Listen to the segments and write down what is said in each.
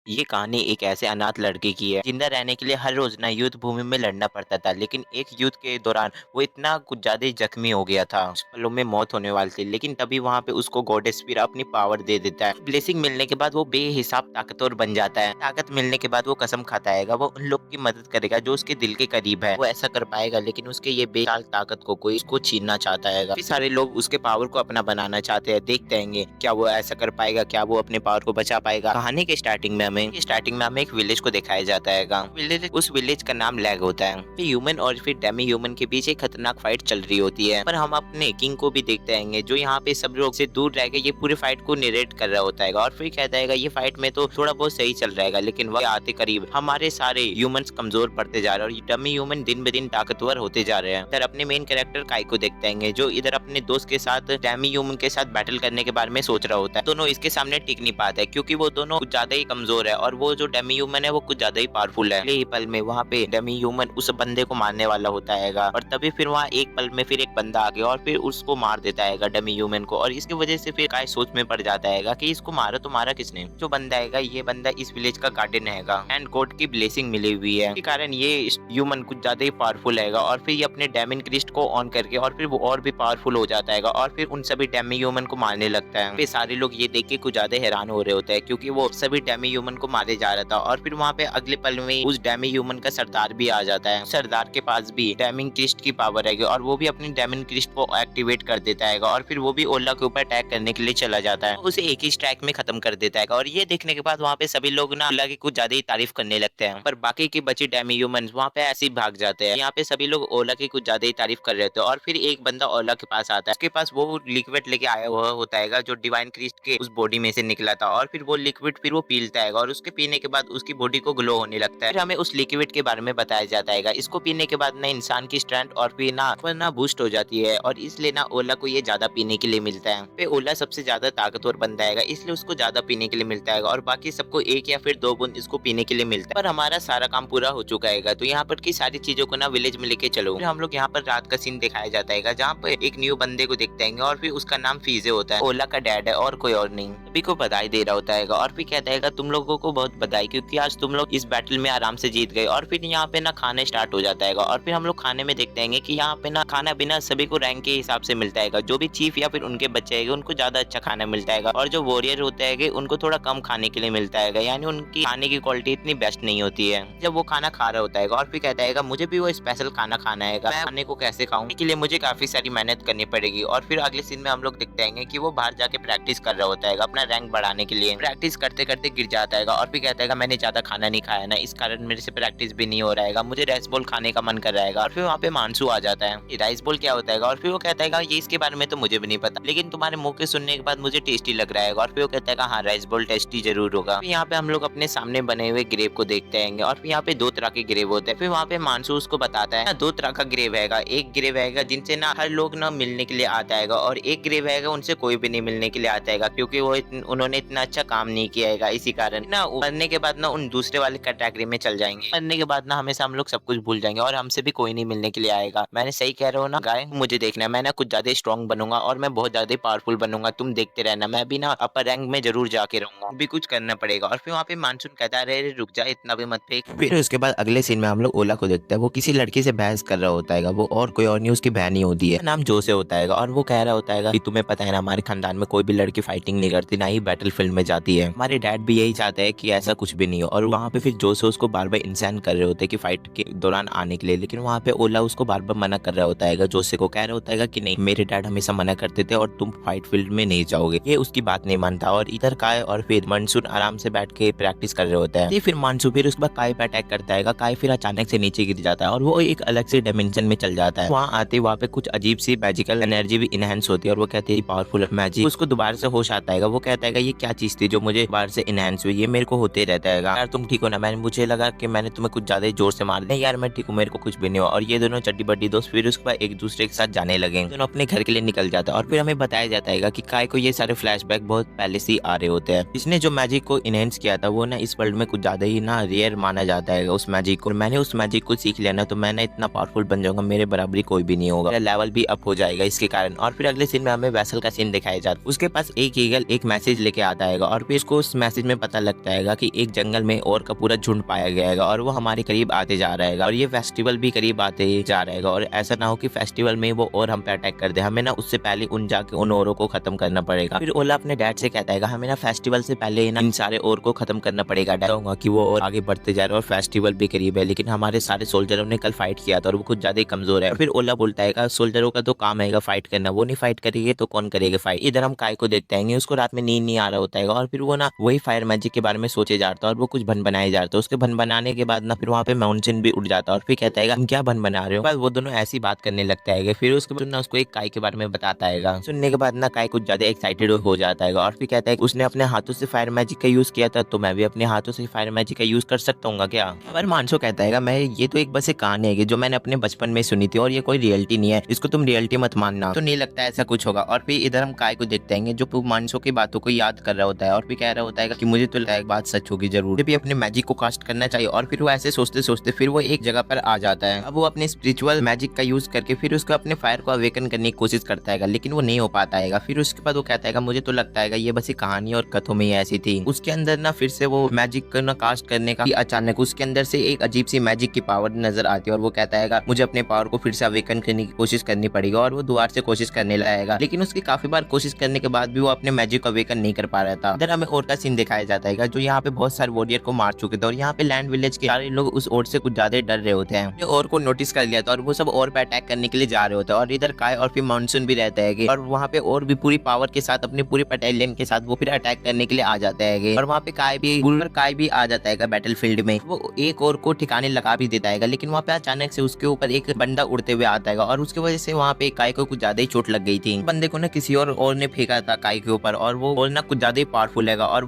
ये कहानी एक ऐसे अनाथ लड़के की है। जिंदा रहने के लिए हर रोज ना युद्ध भूमि में लड़ना पड़ता था, लेकिन एक युद्ध के दौरान वो इतना कुछ ज्यादा जख्मी हो गया था, कुछ पलों में मौत होने वाली थी। लेकिन तभी वहाँ पे उसको गॉडेस फिर अपनी पावर दे देता है। ब्लेसिंग मिलने के बाद वो बेहिसाब ताकतवर बन जाता है। ताकत मिलने के बाद वो कसम खाता है वो उन लोग की मदद करेगा जो उसके दिल के करीब है। वो ऐसा कर पाएगा, लेकिन उसके ये बेचाल ताकत को कोई उसको छीनना चाहता है। फिर सारे लोग उसके पावर को अपना बनाना चाहते हैं। देखते हैं क्या वो ऐसा कर पाएगा, क्या वो अपने पावर को बचा पाएगा। कहानी के स्टार्टिंग में हमें एक विलेज को दिखाया जाता है। उस विलेज का नाम लैग होता है। फिर ह्यूमन और फिर डेमी ह्यूमन के बीच एक खतरनाक फाइट चल रही होती है। पर हम अपने किंग को भी देखते हैं जो यहाँ पे सब लोग से दूर रह के ये पूरे फाइट को निरेट कर रहा होता है और फिर कहता है ये फाइट में तो थोड़ा बहुत सही चल रहा है, लेकिन वह आते करीब हमारे सारे ह्यूमंस कमजोर पड़ते जा रहे हैं और डमी ह्यूमन दिन ब दिन ताकतवर होते जा रहे हैं। इधर अपने मेन कैरेक्टर काई को देखते हैं जो इधर अपने दोस्त के साथ डेमी ह्यूमन के साथ बैटल करने के बारे में सोच रहा होता है। दोनों इसके सामने टिक नहीं पाते हैं क्योंकि वो दोनों कुछ ज्यादा ही कमजोर है और वो जो डेमी ह्यूमन है वो कुछ ज्यादा ही पावरफुल है। अगले ही पल में वहाँ पे डेमी ह्यूमन उस बंदे को मारने वाला होता है और तभी फिर वहाँ एक पल में फिर एक बंदा आ गया और फिर उसको मार देता है डेमी ह्यूमन को। और इसकी वजह से फिर काय सोच में पड़ जाता है कि इसको मारा तो मारा किसने। जो बंदा है ये बंदा इस विलेज का गार्डन है एंड गॉड की ब्लेसिंग मिली हुई है, इसी कारण ये ह्यूमन कुछ ज्यादा ही पावरफुल है और फिर ये अपने डेमिन क्रिस्ट को ऑन करके और फिर वो और भी पावरफुल हो जाता है और फिर उन सभी डेमी ह्यूमन को मारने लगता है। फिर सारे लोग ये देख के कुछ ज्यादा हैरान हो रहे होते हैं क्योंकि वो सभी डेमी ह्यूमन को मारे जा रहा था। और फिर वहाँ पे अगले पल में उस डेमी ह्यूमन का सरदार भी आ जाता है। सरदार के पास भी डेमिन क्रिस्ट की पावर है और वो भी अपनी डेमिन क्रिस्ट को एक्टिवेट कर देता है और फिर वो भी ओला के ऊपर अटैक करने के लिए चला जाता है। उसे एक ही स्ट्राइक में खत्म कर देता है और ये देखने के बाद वहाँ पे सभी लोग ना ओला की कुछ ज्यादा ही तारीफ करने लगते हैं। पर बाकी के बचे डेमी ह्यूमन वहाँ पे ऐसे ही भाग जाते हैं। यहाँ पे सभी लोग ओला की कुछ ज्यादा ही तारीफ कर रहे थे और फिर एक बंदा ओला के पास आता है। उसके पास वो लिक्विड लेके आया हुआ होता है जो डिवाइन क्रिस्ट के उस बॉडी में से निकला था और फिर वो लिक्विड फिर वो पीलता है और उसके पीने के बाद उसकी बॉडी को ग्लो होने लगता है। फिर हमें उस लिक्विड के बारे में बताया जाता है इसको पीने के बाद ना इंसान की स्ट्रेंथ और फिर ना बूस्ट हो जाती है और इसलिए ना ओला को ये ज्यादा पीने के लिए मिलता है। फिर ओला सबसे ज्यादा ताकतवर बनता है इसलिए उसको ज्यादा पीने के लिए मिलता है और बाकी सबको एक या फिर दो बूंद इसको पीने के लिए मिलता है। पर हमारा सारा काम पूरा हो चुका है तो यहाँ पर की सारी चीजों को ना विलेज में लेके चलो। फिर हम लोग यहाँ पर रात का सीन दिखाया जाता है जहाँ पर एक न्यू बंदे को देखते हैं और फिर उसका नाम फीजे होता है, ओला का डैड है और कोई और नहीं। सभी को बधाई दे रहा होता है और फिर कहता है तुम लोगों को बहुत बधाई क्योंकि आज तुम लोग इस बैटल में आराम से जीत गए। और फिर यहाँ पे ना खाना स्टार्ट हो जाता है और फिर हम लोग खाने में देखते हैं कि यहाँ पे ना खाना बिना सभी को रैंक के हिसाब से मिलता है। जो भी चीफ या फिर उनके बच्चे है उनको ज्यादा अच्छा खाना मिलता है और जो वॉरियर होता है उनको थोड़ा कम खाने के लिए मिलता है, यानी उनकी खाने की क्वालिटी इतनी बेस्ट नहीं होती है। जब वो खाना खा रहा होता है और फिर कहता है मुझे भी वो स्पेशल खाना खाना है, मैं खाने को कैसे खाऊं, इसके लिए मुझे काफी सारी मेहनत करनी पड़ेगी। और फिर अगले सीन में हम लोग देखते हैं कि वो बाहर जाके प्रैक्टिस कर रहा होता है अपना रैंक बढ़ाने के लिए। प्रैक्टिस करते करते गिर जाता है और फिर कहता है मैंने ज्यादा खाना नहीं खाया ना, इस कारण मेरे से प्रैक्टिस भी नहीं हो रहा है, मुझे राइस बॉल खाने का मन कर रहा है। और फिर वहाँ पे मानसू आ जाता है, राइस बॉल क्या होता है और फिर वो कहता है ये इसके बारे में तो मुझे भी नहीं पता, लेकिन तुम्हारे मुंह के सुनने के बाद मुझे टेस्टी लग रहा है। और फिर वो कहता है हाँ राइस बॉल टेस्टी जरूर होगा। फिर यहाँ पे हम लोग अपने सामने बने हुए ग्रेव को देखते हैं और फिर यहाँ पे दो तरह के ग्रेव होते हैं। फिर वहाँ पे मानसू उसको बताता है दो तरह का ग्रेव है, एक ग्रेव है जिनसे ना हर लोग ना मिलने के लिए आता है और एक ग्रेव है उनसे कोई भी नहीं मिलने के लिए आता है क्योंकि वो उन्होंने इतना अच्छा काम नहीं किया है, इसी कारण ना मरने के बाद ना उन दूसरे वाले कैटेगरी में चल जाएंगे। मरने के बाद ना हमेशा हम लोग सब कुछ भूल जाएंगे और हमसे भी कोई नहीं मिलने के लिए आएगा। मैंने सही कह रहा हूँ ना गाय, मुझे देखना है, मैं ना कुछ ज्यादा स्ट्रॉन्ग बनूंगा और मैं बहुत ज्यादा पावरफुल बनूंगा, तुम देखते रहना, मैं भी ना अपर रैंक में जरूर जाके रहूंगा, भी कुछ करना पड़ेगा। और फिर वहाँ पे मानसून कहता है अरे रुक जा, इतना भी मत फेंक। फिर उसके बाद अगले सीन में हम लोग ओला को देखते हैं, वो किसी लड़की से बहस कर रहा होता है, वो और कोई और नहीं उसकी बहन ही होती है, नाम जो से होता है और वो कह रहा होता है कि तुम्हें पता है ना हमारे खानदान में कोई भी लड़की फाइटिंग नहीं करती, ना ही बैटल फील्ड में जाती है, हमारे डैड भी यही चाहते हैं कि ऐसा कुछ भी नहीं हो। और वहाँ पे फिर जो से उसको बार बार इंसान कर रहे होते हैं कि फाइट के दौरान आने के लिए, लेकिन वहाँ पे ओला उसको बार बार मना कर रहा होता है, जोसे को कह रहा होता है कि नहीं मेरे डैड हमेशा मना करते थे और तुम फाइट फील्ड में नहीं जाओगे, ये उसकी बात नहीं मानता। और इधर काय और फिर मानसून आराम से बैठ के प्रैक्टिस कर रहे होते हैं। फिर मानसून फिर उसके बाद काय पे अटैक करता है, काय फिर अचानक से नीचे गिर जाता है और वो एक अलग से डायमेंशन में चल जाता है। वहाँ आते वहाँ पे कुछ अजीब सी मैजिकल एनर्जी भी इनहेंस होती है और वो कहते हैं पावरफुल मैजिक, उसको दोबारा से होश आता है। वो कहता है ये क्या चीज थी जो मुझे बाहर से इनहेंस हुई, ये मेरे को होते रहता है, यार तुम ठीक हो ना, मैंने मुझे लगा कि मैंने तुम्हें कुछ ज्यादा जोर से मार दिया, यार मैं ठीक हूँ, मेरे को कुछ भी नहीं हुआ। और ये दोनों चड्डी बड्डी दोस्त फिर उसके बाद एक दूसरे के साथ जाने लगे, दोनों अपने घर के लिए निकल जाता है। और फिर हमें बताया जाता है कि काय को ये सारे फ्लैशबैक बहुत पहले से ही आ रहे होते हैं, इसने जो मैजिक को इनहेंस किया था वो ना इस वर्ल्ड में कुछ ज्यादा ही ना रेयर माना जाता है उस मैजिक को, मैंने उस मैजिक को सीख लिया ना तो मैं ना इतना पावरफुल बन जाऊंगा, मेरे बराबरी कोई भी नहीं होगा, मेरा लेवल भी अप हो जाएगा इसके कारण। और फिर अगले सीन में हमें वैसल का सीन दिखाया जाता है, उसके पास एक ईगल एक मैसेज लेके आता है और फिर इसको उस मैसेज में पता लगता है कि एक जंगल में और का पूरा झुंड पाया गया है और वो हमारे करीब आते जा रहा है और ये फेस्टिवल भी करीब आते जा रहेगा और ऐसा ना हो कि फेस्टिवल में वो और हम पे अटैक कर दे। हमें ना उससे पहले उन जाके उन औरों को खत्म करना पड़ेगा। फिर ओला अपने डैड से कहता है हमें ना फेस्टिवल से पहले ना इन सारे और को खत्म करना पड़ेगा। डैड होगा कि वो और आगे बढ़ते जा रहे और फेस्टिवल भी करीब है, लेकिन हमारे सारे सोल्जरों ने कल फाइट किया था और वो कुछ ज्यादा ही कमजोर है। फिर ओला बोलता है सोल्जरों का तो काम है फाइट करना, वो नहीं फाइट करेंगे तो कौन करेगा फाइट। इधर हम काय को देखते हैं, उसको रात में नींद नहीं आ रहा होता है और फिर वो ना वही फायर मैजिक के बारे में सोचे जाता है और वो कुछ भन बनाए जाता है। उसके भन बनाने के बाद ना फिर वहाँ पे माउंटेन भी उड़ जाता है और फिर कहता है हम क्या भन बना रहे हो। बस वो दोनों ऐसी बात करने लगता है। फिर उसके बाद ना उसको एक काय के बारे में बताता है। सुनने के बाद ना काय कुछ ज्यादा एक्साइटेड हो जाता है और फिर कहता है उसने अपने हाथों से फायर मैजिक का यूज किया था तो मैं भी अपने हाथों से फायर मैजिक का यूज कर सकता हूँ क्या। पर मानसो कहता है मैं ये तो एक बस एक कहानी है जो मैंने अपने बचपन में सुनी थी और ये कोई रियलिटी नहीं है, इसको तुम रियलिटी मत मानना। तो नहीं लगता ऐसा कुछ होगा। और फिर इधर हम काय को देखते हैं जो मानसो की बातों को याद कर रहा होता है और फिर कह रहा होता है कि मुझे तो लगता है बात सच होगी जरूर, मुझे भी अपने मैजिक को कास्ट करना चाहिए। और फिर वो ऐसे सोचते सोचते फिर वो एक जगह पर आ जाता है। अब वो अपने स्पिरिचुअल मैजिक का यूज करके फिर उसको अपने फायर को अवेकन करने की कोशिश करता है लेकिन वो नहीं हो पाता है। फिर उसके बाद वो कहता है मुझे तो लगता है ये बस कहानी और कथों में ही ऐसी थी। उसके अंदर ना फिर से वो मैजिक करना कास्ट करने का अचानक उसके अंदर से एक अजीब सी मैजिक की पावर नजर आती है और वो कहता है मुझे अपने पावर को फिर से अवेकन करने की कोशिश करनी पड़ेगी और वो दोबारा से कोशिश करने लगेगा। लेकिन उसकी काफी बार कोशिश करने के बाद भी वो अपने मैजिक को अवेकन नहीं कर पा रहा था। इधर हमें और का सीन दिखाया जाता है जो यहाँ पे बहुत सारे वॉरियर को मार चुके थे और यहाँ पे लैंड विलेज के सारे लोग उस ओर से कुछ ज्यादा डर रहे होते हैं। और को नोटिस कर लिया था और वो सब और पे अटैक करने के लिए जा रहे होते हैं और इधर काय और फिर मानसून भी रहता है और वहाँ पे और भी पूरी पावर के साथ अपने पूरी बटालियन के साथ वो फिर अटैक करने के लिए आ जाता है और वहाँ पे काय भी आ जाता है बैटल फील्ड में। वो एक और को ठिकाने लगा भी देता है लेकिन वहाँ पे अचानक से उसके ऊपर एक बंदा उड़ते हुए आता है और उसकी वजह से वहाँ पे काय को कुछ ज्यादा ही चोट लग गई थी। बंदे को ना किसी और ने फेंका था काय के ऊपर और वो ना कुछ ज्यादा ही पावरफुल है और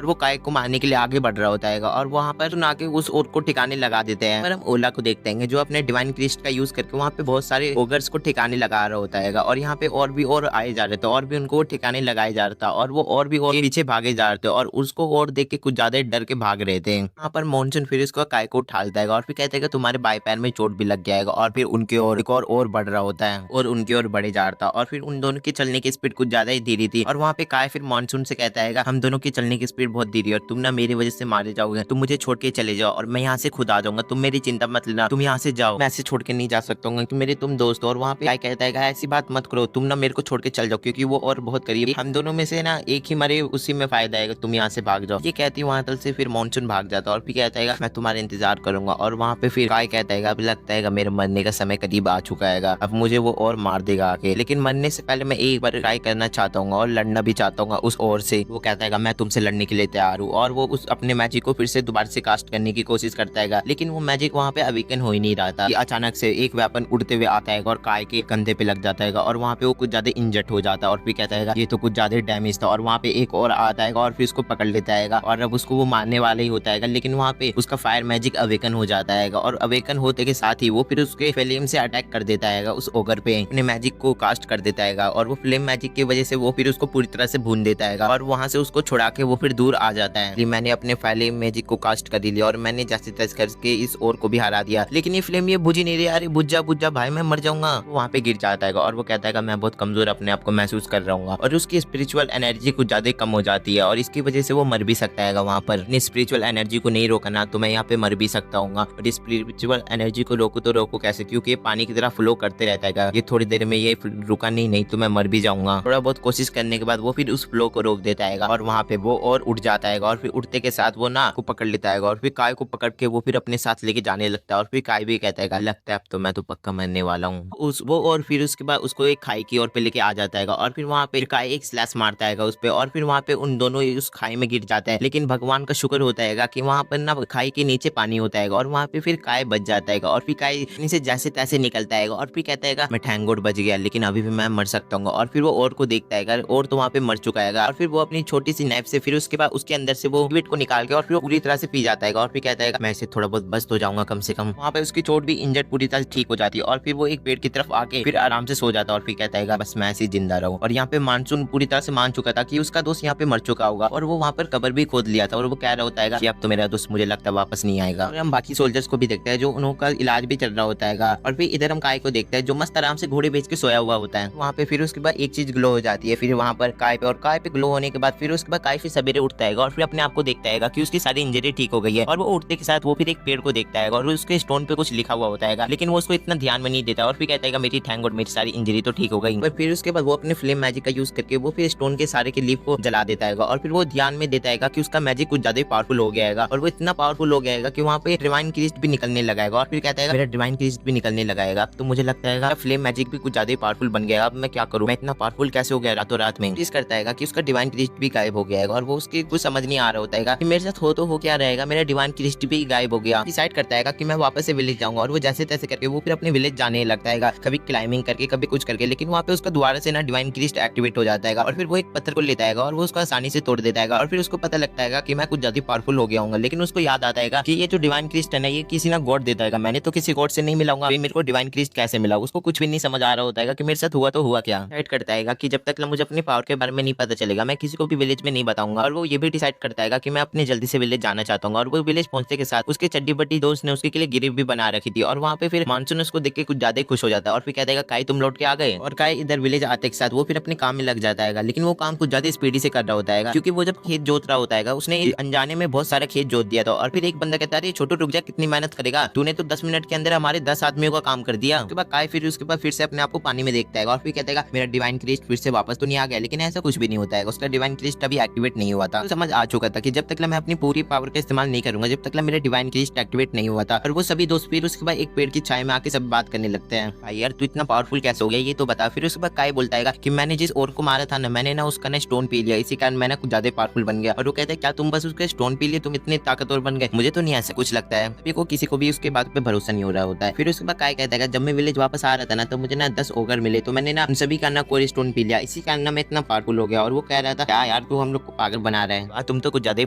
वो काय को मारने के लिए आगे बढ़ रहा होता है और वहाँ पर ना के उस और को ठिकाने लगा देते हैं। पर हम ओला को देखते हैं जो अपने डिवाइन क्रिस्ट का यूज करके वहाँ पे बहुत सारे ओगर्स को ठिकाने लगा रहा होता है और यहाँ पे और भी और आए जा रहे थे और भी उनको ठिकाने लगाए जा रहा था और वो और भी और पीछे भागे जा रहे थे और उसको और देख के कुछ ज्यादा डर के भाग रहे थे। यहाँ पर मॉनसून फिर इसको काय को उठाता है और फिर कहते हैं तुम्हारे बाएं पैर में चोट भी लग जाएगा और फिर उनके और बढ़ रहा होता है और उनकी ओर बढ़े जा रहा था और फिर उन दोनों की चलने की स्पीड कुछ ज्यादा ही धीरे थी। और वहाँ पे काय फिर मॉनसून से कहता है हम दोनों की चलने की स्पीड बहुत धीरे और तुम ना मेरी वजह से मारे जाओगे, तुम मुझे छोड़ के चले जाओ और मैं यहाँ से खुद आ जाऊंगा, तुम मेरी चिंता मत लेना, तुम यहाँ से जाओ, मैं ऐसे छोड़ के नहीं जा सकता हूँ कि मेरे तुम दोस्त हो। और वहाँ पे काय कहता है ऐसी बात मत करो, तुम ना मेरे को छोड़ के चल जाओ क्योंकि वो और बहुत करीब, हम दोनों में से ना एक ही मरे उसी में फायदा है, तुम यहाँ से भाग जाओ। ये कहती वहाँ तल से फिर मॉनसून भाग जाता और फिर कहता है मैं तुम्हारा इंतजार करूंगा। और वहाँ पे फिर काय कहता है अब लगता है मेरे मरने का समय करीब आ चुका है, अब मुझे वो और मार देगा आके, लेकिन मरने से पहले मैं एक बार ट्राई करना चाहता हूँ और लड़ना भी चाहता हूँ उस ओर से। वो कहता है मैं तुमसे लड़ने के लिए तैयार हूँ और वो उस अपने मैजिक को फिर से दोबारा से कास्ट करने की कोशिश करता है लेकिन वो मैजिक वहाँ पे अवेकन हो ही नहीं रहा था। अचानक से एक वेपन उड़ते हुए आता है और काय के कंधे पे लग जाता है और वहाँ पे वो कुछ ज्यादा इंजर्ड हो जाता है और फिर कहता है ये तो कुछ ज्यादा डैमेज था। और वहाँ पे एक और आता है और फिर उसको पकड़ लेता है और अब उसको वो मारने वाला ही होता है लेकिन वहाँ पे उसका फायर मैजिक अवेकन हो जाता है और अवेकन होते के साथ ही वो फिर उसके फ्लेम से अटैक कर देता है उस ओगर पे, अपने मैजिक को कास्ट कर देता है और वो फ्लेम मैजिक की वजह से वो फिर उसको पूरी तरह से भून देता है और वहाँ से उसको छुड़ा के वो फिर दूर आ जाता है। मैंने अपने फ्लेम मैजिक को कास्ट कर दिया और मैंने जैसे तैसे करके इस ओर को भी हरा दिया, लेकिन ये फ्लेम ये बुझ ही नहीं रही, अरे बुझ जा भाई मैं मर जाऊंगा। वहाँ पे गिर जाता है और वो कहता है मैं बहुत कमजोर अपने आप को महसूस कर रहा हूँ और उसकी स्पिरिचुअल एनर्जी कुछ ज्यादा कम हो जाती है और इसकी वजह से वो मर भी सकता है। वहाँ पर अपनी स्पिरिचुअल एनर्जी को नहीं रोकना तो मैं यहाँ पे मर भी सकता हूँ और इस स्पिरिचुअल एनर्जी को रोकू तो रोकू कैसे, क्योंकि ये पानी की तरह फ्लो करते रहता है, ये थोड़ी देर में ये रुका नहीं तो मैं मर भी जाऊंगा। थोड़ा बहुत कोशिश करने के बाद वो फिर उस फ्लो को रोक देता है और वहाँ पे वो और उठ जाता है और फिर उठते के साथ वो ना को पकड़ लेता है और फिर काय को पकड़ के वो फिर अपने साथ लेके जाने लगता है और फिर काय भी कहता है लगता है अब तो मैं तो पक्का मरने वाला हूँ वो। और फिर उसके बाद उसको एक खाई की ओर पे लेके आ जाता है और फिर वहाँ पे काय एक स्लैश मारता है उस पे और फिर वहाँ पे उन दोनों उस खाई में गिर जाता है। लेकिन भगवान का शुक्र होता है कि वहाँ पर ना खाई के नीचे पानी होता है और वहाँ पे फिर काय बच जाता है और फिर काय से जैसे तैसे निकलता है और फिर कहता है मैं थैंक गॉड बच गया, लेकिन अभी भी मैं मर सकता हूँ। और फिर वो और को देखता है और तो वहाँ पे मर चुका है और फिर वो अपनी छोटी सी नाइफ से फिर उसके बाद उसके अंदर से वो लिक्विड को निकाल के और फिर वो पूरी तरह से पी जाता है और फिर कहता है मैं इसे थोड़ा बहुत बच तो जाऊंगा कम से कम। वहाँ पे उसकी चोट भी इंजर्ड पूरी तरह से ठीक हो जाती है और फिर वो एक पेड़ की तरफ आके फिर आराम से सो जाता है और फिर कहता है बस मैं ऐसे जिंदा रहूं। और यहाँ पे मानसून पूरी तरह से मान चुका था कि उसका दोस्त यहाँ पे मर चुका होगा और वो वहाँ पर कब्र भी खोद लिया था और वो कह रहा होता है कि अब तो मेरा दोस्त मुझे लगता है वापस नहीं आएगा। और हम बाकी सोल्जर्स को भी देखते हैं जो उनका इलाज भी चल रहा होता है और फिर इधर हम काय को देखते हैं जो मस्त आराम से घोड़े बेच के सोया हुआ होता है। वहाँ पे फिर उसके बाद एक चीज ग्लो हो जाती है फिर वहाँ पर काय पे, और काय पे ग्लो होने के बाद फिर उसके बाद काय फिर सवेरे उठता है और और फिर अपने आप को देखता है कि उसकी सारी इंजरी ठीक हो गई है। और वो उठते के साथ वो फिर एक पेड़ को देखता है और उसके स्टोन पे कुछ लिखा हुआ होता है, लेकिन वो उसको इतना ध्यान में नहीं देता और फिर कहता है मेरी थैंक गॉड मेरी सारी इंजरी तो ठीक हो गई। और फिर उसके बाद वो अपने फ्लेम मैजिक का यूज करके वो फिर स्टोन के सारे के लीफ को जला देता है और फिर वो ध्यान में देता है कि उसका मैजिक कुछ ज्यादा पावरफुल हो गया है और वो इतना पावरफुल हो गया है कि वहाँ पे डिवाइन क्रिस्ट भी निकलने लगा है। और फिर कहता है मेरा डिवाइन क्रिस्ट भी निकलने लगा है। तो मुझे लगता है फ्लेम मैजिक भी कुछ ज्यादा पावरफुल बन गया। अब मैं क्या करूँ, मैं इतना पावरफुल कैसे हो गया रातों रात में। इस करता है कि उसका डिवाइन क्रिस्ट भी गायब हो गया है और वो उसके कुछ समझ नहीं आ रहा होता है कि मेरे साथ हो क्या रहेगा, मेरा डिवाइन क्रिस्ट भी गायब हो गया। डिसाइड करता है कि मैं वापस से विलेज जाऊंगा और वो जैसे तैसे करके वो फिर अपने विलेज जाने लगता है, कभी क्लाइंबिंग करके कभी कुछ करके, लेकिन वहाँ पे उसका दोबारा से ना डिवाइन क्रिस्ट एक्टिवेट हो जाता है और फिर वो एक पत्थर को लेता है और वो उसको आसानी से तोड़ देता है और फिर उसको पता लगता है कि मैं कुछ ज्यादा पावरफुल हो गया हूँ। लेकिन उसको याद आता है कि ये जो डिवाइन क्रिस्ट है ना ये किसी ना गॉड देता है, मैंने तो किसी गॉड से नहीं मिलाऊंगा, मेरे को डिवाइन क्रिस्ट कैसे मिला। उसको कुछ भी नहीं समझ आ रहा होता है कि मेरे साथ हुआ तो हुआ क्या। डिसाइड करता है कि जब तक मुझे अपने पावर के बारे में नहीं पता चलेगा मैं किसी को भी विलेज में नहीं बताऊंगा। और वो ये भी डिसाइड करता है कि मैं अपने जल्दी से विलेज जाना चाहता हूँ। और वो विलेज पहुंचने के साथ उसके चड्डी बड्डी दोस्त ने उसके लिए गिरिफ भी बना रखी थी और वहाँ पे फिर मानसून उसको देख के कुछ ज्यादा खुश हो जाता है और फिर कहता है काई तुम लौट के आ गए। और काई इधर विलेज आते के साथ वो फिर अपने काम में लग जाता है, लेकिन वो काम कुछ ज्यादा स्पीडी से कर रहा होता है क्योंकि वो जब खेत जोत रहा होता है उसने अनजाने में बहुत सारा खेत जोत दिया था। और फिर एक बंदा कहता है छोटू रुक जा, कितनी मेहनत करेगा, तूने तो 10 मिनट के अंदर हमारे 10 आदमियों का काम कर दिया। उसके बाद काय फिर उसके बाद फिर से अपने आप को पानी में देखता है और फिर कहता है मेरा डिवाइन क्रिस्ट फिर से वापस तो नहीं आ गया, लेकिन ऐसा कुछ भी नहीं होता है, उसका डिवाइन क्रिस्ट अभी एक्टिवेट नहीं हुआ था। तो समझ आ चुका था कि जब तक मैं अपनी पूरी पावर का इस्तेमाल नहीं करूंगा, जब तक मेरा डिवाइन क्रिस्ट एक्टिवेट नहीं हुआ था। और वो सभी दोस्त फिर उसके बाद एक पेड़ की छाया में आके सब बात करने लगते हैं, भाई यार तू इतना पावरफुल कैसे हो गया ये तो बता। फिर उसके बाद काय बोलता है कि मैंने जिस और को मारा था ना, मैंने ना उसका ना स्टोन पी लिया, इसी कारण मैंने कुछ ज्यादा पावरफुल बन गया। और वो कहता है क्या तुम बस उसके स्टोन पी लिए तुम इतने ताकतवर बन गए, मुझे तो नहीं ऐसा कुछ लगता है। अभी को किसी को भी उसके बात पे भरोसा नहीं हो रहा होता है। फिर उसके बाद काय कहता है जब मैं विलेज वापस आ रहा था ना तो मुझे ना 10 ओगर मिले, तो मैंने ना उन सभी का ना कोई स्टोन पी लिया, इसी कारण ना मैं इतना पावरफुल हो गया। और वो कह रहा था क्या यार तू हम लोग को पागल बना रहा है, तुम तो कुछ ज्यादा ही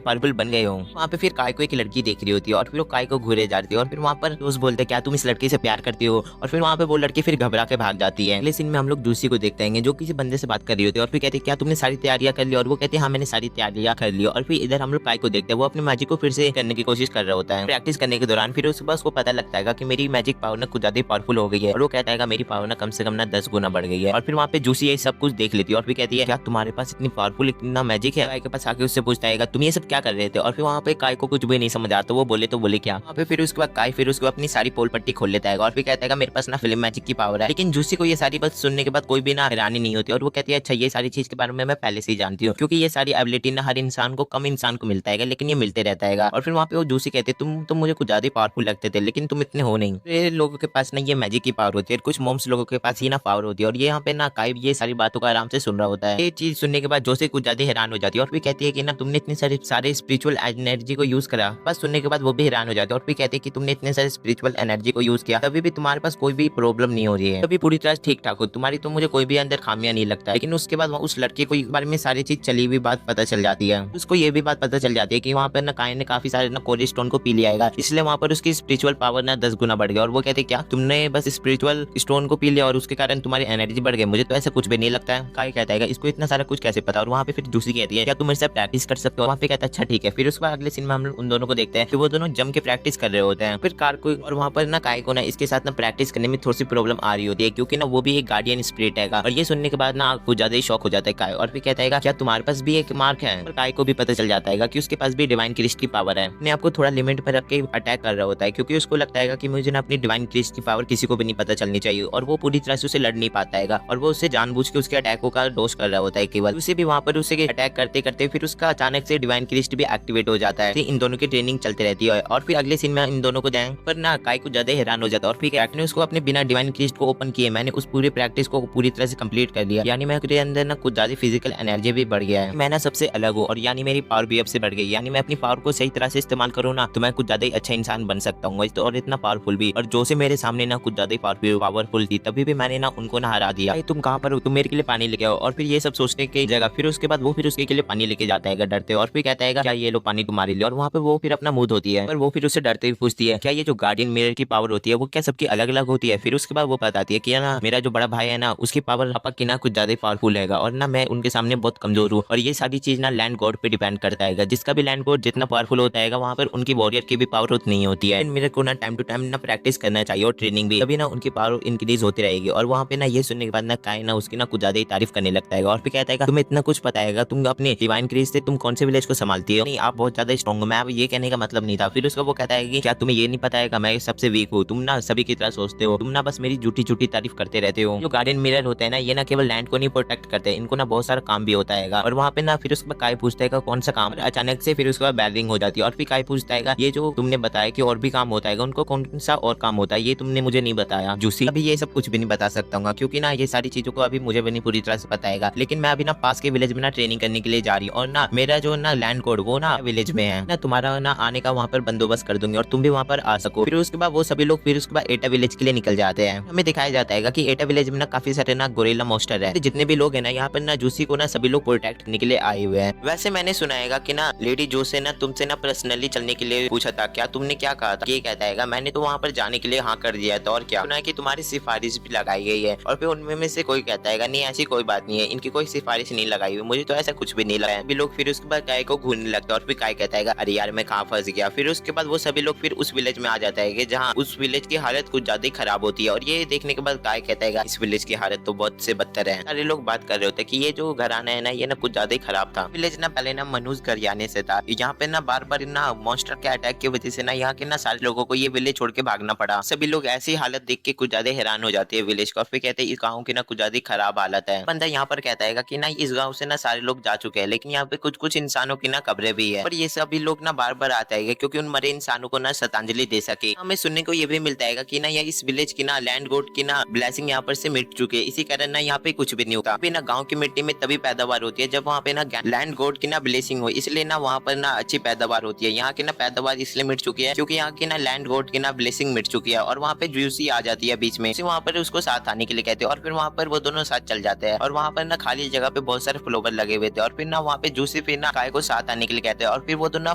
पावरफुल बन गए हो। वहाँ पे फिर काय को एक लड़की देख रही होती है और फिर वो काय को घूरे जाती है और फिर वहाँ पर दोस्त बोलते क्या तुम इस लड़की से प्यार करती हो। और फिर वहाँ पे वो लड़की फिर घबरा के भाग जाती है। अगले सीन में हम लोग दूसरी को देखते हैं जो किसी बंदे से बात कर रही होती है और फिर कहते हैं क्या तुमने सारी तैयारियां कर ली, और वो कहते हैं हाँ मैंने सारी तैयारियां कर ली। और फिर इधर हम लोग काय को देखते हैं वो अपने मैजिक को फिर से करने की कोशिश कर रहा होता है। प्रैक्टिस करने के दौरान फिर उसके बाद उसको पता लगता है कि मेरी मैजिक पावर ना कुछ ज्यादा पावरफुल हो गई है। और वो कहता है मेरी पावर ना कम से कम ना 10 गुना बढ़ गई है। और फिर वहाँ पे जूसी ये सब कुछ देख लेती है और फिर कहती है क्या तुम्हारे पास इतनी पावरफुल इतना मैजिक है। काय के पास आके उससे पूछता है तुम ये सब क्या कर रहे थे। और फिर वहाँ पे काय को कुछ भी नहीं समझ आता, वो बोले तो बोले क्या। वहाँ पे फिर उसके बाद काय फिर उसको अपनी सारी पोल पट्टी खोल लेता है और फिर कहता है मेरे पास ना फिल्म मैजिक की पावर है। लेकिन जूसी को ये सारी बात सुनने के बाद कोई भी ना हैरानी नहीं होती और वो कहती है अच्छा ये सारी चीज के बारे में मैं पहले से ही जानती हूँ, क्योंकि ये सारी एबिलिटी ना हर इंसान को कम इंसान को मिलता है लेकिन ये मिलते रहता है। और फिर वहाँ पे वो जूसी कहते तुम तो मुझे कुछ ज्यादा पावरफुल लगते थे लेकिन तुम इतने हो नहीं। ये लोगों के पास ना ये मैजिक की पावर होती है, कुछ मॉम्स लोगों के पास ही ना पावर होती है। और ये यहाँ पे ना काय ये सारी बातों को आराम से सुन रहा होता है। ये चीज सुनने के बाद जोशी कुछ ज्यादा हैरान हो जाती है और फिर कहती है कि ना तुमने इतने सारे स्पिरिचुअल एनर्जी को यूज करा। बस सुनने के बाद वो भी हैरान हो जाते हैं और फिर कहते हैं कि तुमने इतने सारे स्पिरिचुअल एनर्जी को यूज किया तभी भी तुम्हारे पास कोई भी प्रॉब्लम नहीं हो रही है, तभी पूरी तरह ठीक ठाक हो तुम्हारी, तो मुझे कोई भी अंदर खामियां नहीं लगता है। लेकिन उसके बाद उस लड़के को बारे में सारी चीज चली हुई बात पता चल जाती है। उसको ये भी बात पता चल जाती है कि वहाँ पर ना काय ने काफी सारे ना कोरी स्टोन को पी लिया है, इसलिए वहाँ पर उसकी स्पिरिचुअल पावर ना 10 गुना बढ़ गया। और वो कहते क्या तुमने बस स्पिरिचुअल स्टोन को पी लिया और उसके कारण तुम्हारी एनर्जी बढ़ गई, मुझे तो ऐसा कुछ भी नहीं लगता है। काय कहता है इसको इतना सारा कुछ कैसे पता। और वहाँ पे फिर दूसरी कहती है क्या तुम मेरे साथ प्रैक्टिस कर सकते हो। वहाँ पे कहता है अच्छा ठीक है। फिर उसके बाद अगले सीन में हम लोग उन दोनों को देखते हैं कि वो दोनों जम के प्रैक्टिस कर रहे होते हैं। फिर कार को और वहाँ पर ना काय को ना इसके साथ ना प्रैक्टिस करने में थोड़ी सी प्रॉब्लम आ रही होती है, क्योंकि ना वो भी एक गार्डियन स्पिरिट है। और ये सुनने के बाद ना कुछ ज्यादा ही शौक हो जाता है काय। और फिर कहता है क्या तुम्हारे पास भी एक मार्क है। और काय को भी पता चल जाता है कि उसके पास भी डिवाइन क्रिस्ट की पावर है। अपने आपको थोड़ा लिमिट पर रख के अटैक कर रहा होता है, क्योंकि उसको लगता है कि मुझे ना अपनी डिवाइन क्रिस्ट की पावर किसी को भी नहीं पता चलनी चाहिए। और वो पूरी तरह से उसे लड़ नहीं पाता है और वो उससे जानबूझ के उसके अटैकों का दोष कर रहा होता है केवल। उसे भी वहाँ पर उसे अटैक करते करते फिर उसका अचानक से डिवाइन क्रिस्ट भी एक्टिवेट हो जाता है। इन दोनों की ट्रेनिंग चलती रहती है। और फिर अगले सीन में इन दोनों को जाएं पर ना काय को ज्यादा हैरान हो जाता है। और फिर कैट ने उसको अपने बिना डिवाइन क्रिस्ट को ओपन किए मैंने उस पूरे प्रैक्टिस को पूरी तरह से कंप्लीट कर लिया, यानी मेरे अंदर ना कुछ ज्यादा फिजिकल एनर्जी भी बढ़ गया है, मैं ना सबसे अलग हूँ। और यानी मेरी पावर भी अब से बढ़ गई, यानी मैं अपनी पावर को सही तरह से इस्तेमाल करूँ ना तो मैं कुछ ज्यादा ही अच्छा इंसान बन सकता हूँ और इतना पावरफुल भी। और जो से मेरे सामने ना कुछ ज्यादा पावरफुल थी तभी भी मैंने ना उनको ना हरा दिया। तुम कहाँ पर हो, तुम मेरे के लिए पानी लेके आओ। और फिर ये सब सोचने की जगह फिर उसके बाद वो फिर उसके लिए पानी लेके जाता है डरते। और फिर कहता है क्या ये लो पानी तुम्हारे लिए। और वहाँ पे वो फिर अपना मुंह धोती है, पर वो फिर उससे डरते हुए पूछती है क्या ये जो गार्डियन मिरर की पावर होती है वो क्या सबकी अलग अलग होती है। फिर उसके बाद वो बताती है कि ना मेरा जो बड़ा भाई है ना उसकी पावर पापा की ना कुछ ज्यादा पावरफुल है और ना मैं उनके सामने बहुत कमजोर हूँ। और ये सारी चीज ना लैंड गॉड पे डिपेंड करता है, जिसका भी लैंड गॉड जितना पावरफुल होता है वहाँ पर उनकी वॉरियर की भी पावर उतनी ही होती है। मेरे को ना टाइम टू टाइम ना प्रैक्टिस करना चाहिए और ट्रेनिंग भी, तभी ना उनकी पावर इंक्रीज होती रहेगी। और वहाँ पे ना ये सुनने के बाद ना काय ना उसकी ना कुछ ज्यादा ही तारीफ करने लगता है। और फिर कहता है तुम्हें इतना कुछ पता है, तुम अपने डिवाइन क्रिस्ट से तुम कौन कौन से विलेज को संभालती हो? नहीं, आप बहुत ज्यादा स्ट्रॉन्ग हो। मैं अब ये कहने का मतलब नहीं था। फिर उसका वो कहता है कि क्या तुम्हें ये नहीं पता है कि मैं सबसे वीक हूँ? तुम ना सभी की तरह सोचते हो, तुम ना बस मेरी झूठी झूठी तारीफ करते रहते हो। जो गार्डियन मिरर होते हैं ना, ये ना केवल लैंड को नहीं प्रोटेक्ट करते, इनको ना बहुत सारा काम भी होता है। और वहाँ पे ना फिर उसके बाद काय पूछता है कौन सा काम? अचानक से फिर उसके बाद बैरिंग हो जाती है और फिर काय पूछता है ये जो तुमने बताया कि और भी काम होता है, उनको कौन सा और काम होता है, ये तुमने मुझे नहीं बताया। जूसी अभी ये सब कुछ भी नहीं बता सकता हूँ क्योंकि ना ये सारी चीजों को अभी मुझे भी नहीं पूरी तरह से पता है। लेकिन मैं अभी ना पास के विलेज में ना ट्रेनिंग करने के लिए जा रही हूँ और ना मेरा जो ना लैंड कोड वो ना विलेज में है ना, तुम्हारा ना आने का वहाँ पर बंदोबस्त कर दूंगी और तुम भी वहाँ पर आ सको। फिर उसके बाद वो सभी लोग फिर उसके बाद एटा विलेज के लिए निकल जाते हैं। हमें दिखाया जाता है कि एटा विलेज में ना काफी सारे ना गोरिल्ला मॉन्स्टर है। तो जितने भी लोग है ना यहाँ पर ना जूसी को ना सभी लोग प्रोटेक्ट करने के लिए आए हुए हैं। वैसे मैंने सुना है कि ना लेडी जो से ना तुमसे ना पर्सनली चलने के लिए पूछा था, क्या तुमने क्या कहा था? ये कहता है मैंने तो वहाँ पर जाने के लिए हाँ कर दिया था, और क्या सुना है कि तुम्हारी सिफारिश भी लगाई गई है। और फिर उनमें में से कोई कहता है नहीं ऐसी कोई बात नहीं है, इनकी कोई सिफारिश नहीं लगाई हुई, मुझे तो ऐसा कुछ भी नहीं लगा। भी लोग फिर उसके बाद काय को घूरने लगता है और फिर काय कहता है अरे यार मैं कहाँ फंस गया। फिर उसके बाद वो सभी लोग फिर उस विलेज में आ जाता है कि जहाँ उस विलेज की हालत कुछ ज्यादा खराब होती है। और ये देखने के बाद काय कहता है इस विलेज की हालत तो बहुत से बदतर है। सारे लोग बात कर रहे होते हैं कि ये जो घराना है ना ये ना कुछ ज्यादा ही खराब था। विलेज ना पहले ना मनुष्य घर आने से था, यहाँ पे ना बार बार ना मॉन्स्टर के अटैक की वजह से ना यहाँ के ना सारे लोगों को ये विलेज छोड़ के भागना पड़ा। सभी लोग ऐसी हालत देख के कुछ ज्यादा हैरान हो जाते हैं विलेज को। फिर कहते हैं इस गाँव की ना कुछ ज्यादा खराब हालत है। बंदा यहाँ पर कहता है कि ना इस गाँव से ना सारे लोग जा चुके हैं, लेकिन यहाँ पे कुछ कुछ इंसानों की ना कब्रें भी है। पर ये सभी लोग ना बार बार आता है क्योंकि उन मरे इंसानों को ना श्रद्धांजलि दे सके। हमें सुनने को ये भी मिलता है कि ना यहाँ इस विलेज की ना लैंड गॉड की ना ब्लेसिंग यहाँ पर से मिट चुकी है, इसी कारण ना यहाँ पे कुछ भी नहीं होता। ना गाँव की मिट्टी में तभी पैदावार होती है जब वहाँ पे ना लैंड गॉड की ना ब्लेसिंग हो, इसलिए ना वहाँ पर ना अच्छी पैदावार होती है। यहाँ की ना पैदावार इसलिए मिट चुकी है क्योंकि यहाँ की ना लैंड गॉड की ना ब्लेसिंग मिट चुकी है। और वहाँ पे जूसी आ जाती है बीच में, वहाँ पर उसको साथ आने के लिए कहते हैं और फिर वहाँ पर वो दोनों साथ चल जाते हैं। और वहाँ पर ना खाली जगह पे बहुत सारे फ्लावर लगे हुए थे और फिर ना वहाँ पे जूसी फिर ना काय को साथ आने के लिए कहते हैं और फिर वो दोनों